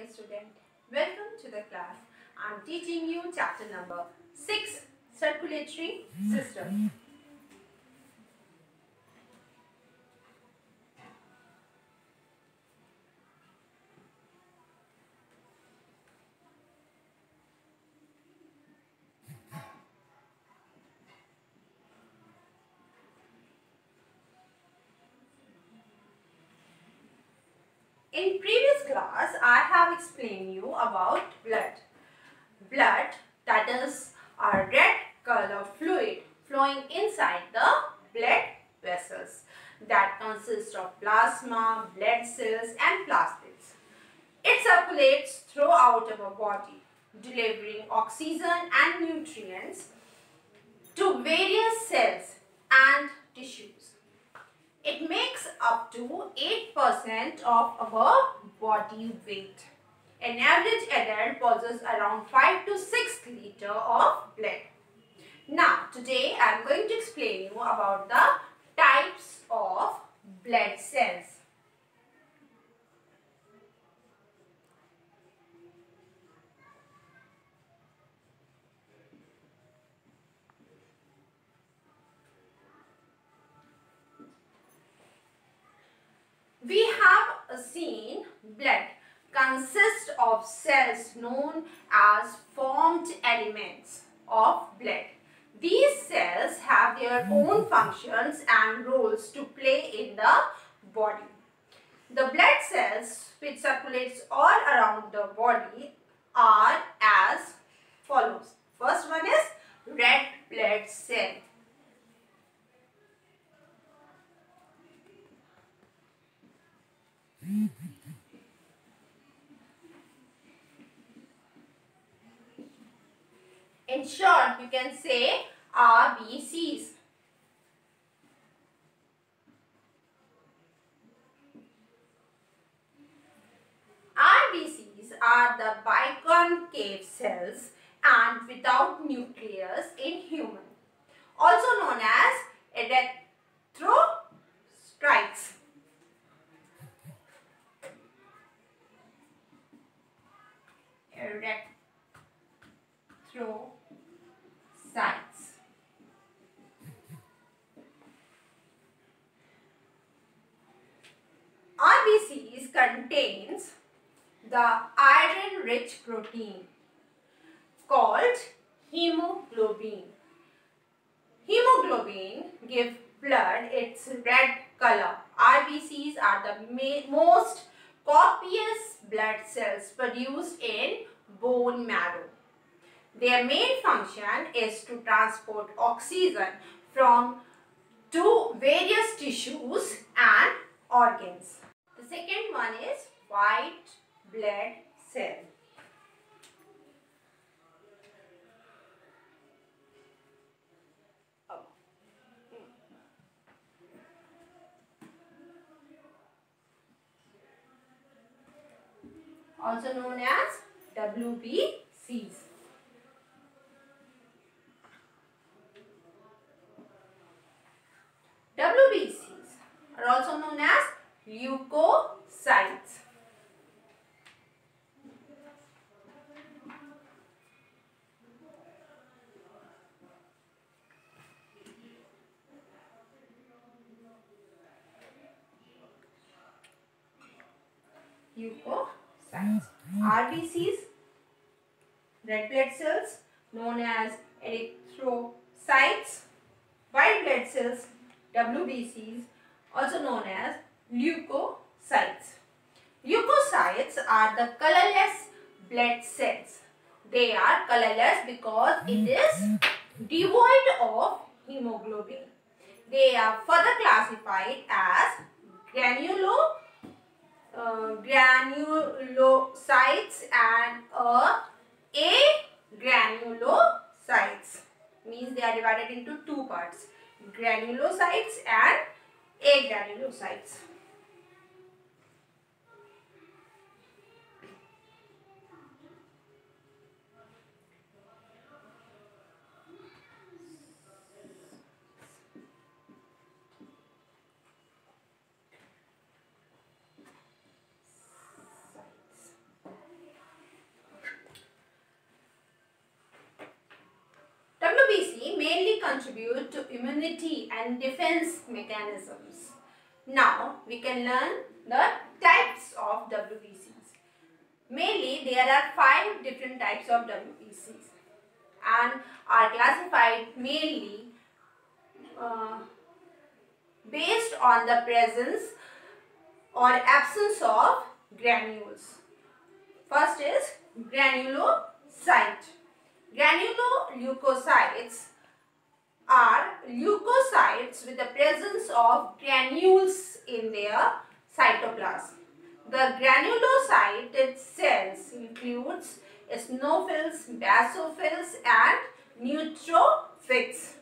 student. Welcome to the class. I am teaching you chapter number 6, Circulatory System. In previous class, I have explained you about blood. Blood, that is a red color fluid flowing inside the blood vessels that consist of plasma, blood cells and platelets. It circulates throughout our body, delivering oxygen and nutrients to various cells and tissues. It makes up to 8% of our body weight. An average adult possesses around 5 to 6 liters of blood. Now, today I am going to explain you about the types of blood cells. We have seen blood consists of cells known as formed elements of blood. These cells have their own functions and roles to play in the body. The blood cells which circulates all around the body are as follows. First one is red blood cell. In short, you can say RBCs. RBCs are the biconcave cells and without nucleus in human, also known as erythrocytes. Erythrocytes. RBCs contains the iron-rich protein called hemoglobin. Hemoglobin gives blood its red color. RBCs are the most copious blood cells produced in bone marrow. Their main function is to transport oxygen to various tissues and organs. The second one is white blood cell. Also known as WBCs. WBCs are also known as leukocytes. Leukocytes. RBCs, red blood cells known as erythrocytes. White blood cells, WBCs, also known as leukocytes. Leukocytes are the colorless blood cells. They are colorless because it is devoid of hemoglobin. They are further classified as granulocytes and agranulocytes. Means they are divided into two parts, granulocytes and agranulocytes. strongly contribute to immunity and defense mechanisms. Now we can learn the types of WBCs. Mainly there are 5 different types of WBCs and are classified mainly based on the presence or absence of granules. First is granulocyte. Granuloleukocytes are leukocytes with the presence of granules in their cytoplasm. The granulocyte cells includes eosinophils, basophils and neutrophils.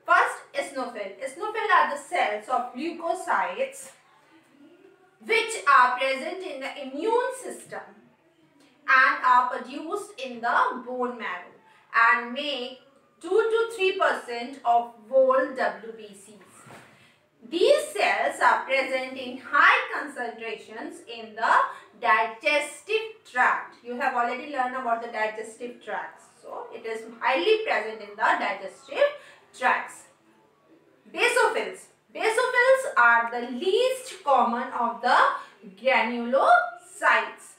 First, eosinophil. Eosinophil are the cells of leukocytes which are present in the immune system and are produced in the bone marrow and make 2 to 3% of whole WBCs. These cells are present in high concentrations in the digestive tract. You have already learned about the digestive tracts. So, it is highly present in the digestive tracts. Basophils. Basophils are the least common of the granulocytes,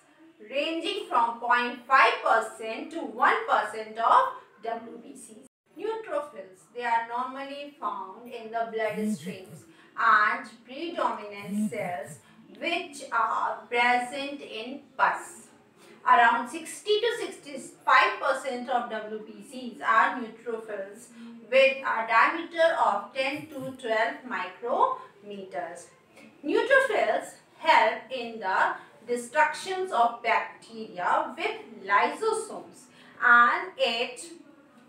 ranging from 0.5% to 1% of WBCs. Neutrophils, they are normally found in the bloodstreams and predominant cells which are present in pus. Around 60 to 65% of WBCs are neutrophils with a diameter of 10 to 12 micrometers. Neutrophils help in the destruction of bacteria with lysosomes and it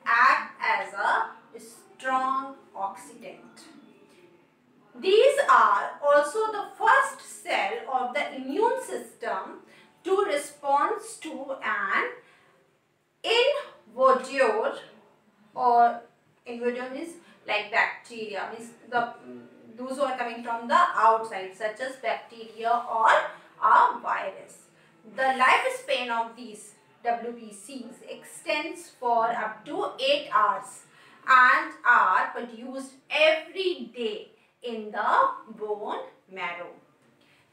acts as a strong oxidant. These are also the first cell of the immune system to respond to an invader, or invader means like bacteria, means those who are coming from the outside such as bacteria or a virus. The lifespan of these WBCs extends for up to 8 hours and are produced every day in the bone marrow.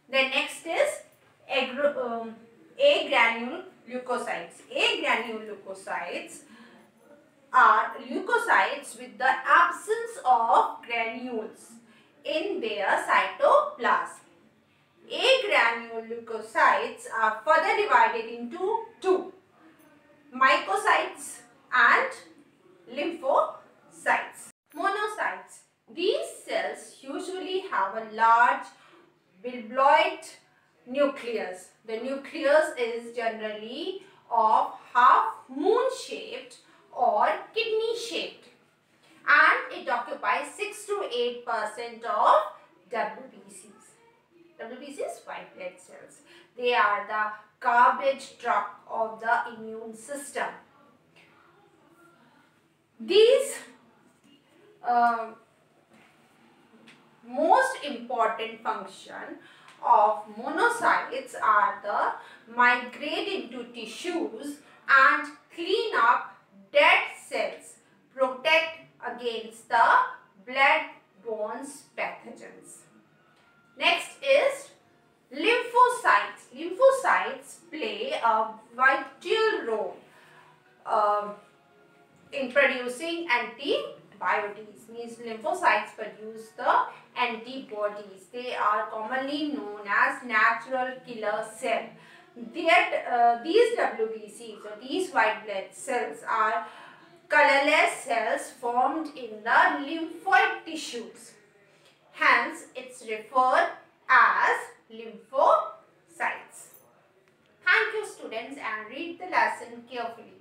The next is agranuloleukocytes. Agranuloleukocytes are leukocytes with the absence of granules in their cytoplasm. Agranuloleukocytes are further divided into 2, mycocytes and lymphocytes. Monocytes. These cells usually have a large bilobed nucleus. The nucleus is generally of half moon shaped or kidney shaped and it occupies 6 to 8% of WBCs. WBCs, white blood cells. They are the garbage truck of the immune system. These most important function of monocytes are the migrate into tissues and clean up dead cells, protect against the blood-borne pathogens. Next is lymphocytes. Lymphocytes play a vital role in producing antibodies. Means lymphocytes produce the antibodies. They are commonly known as natural killer cell. These WBCs or these white blood cells are colorless cells formed in the lymphoid tissues. Hence, it's referred as lymphocytes. Thank you, students, and read the lesson carefully.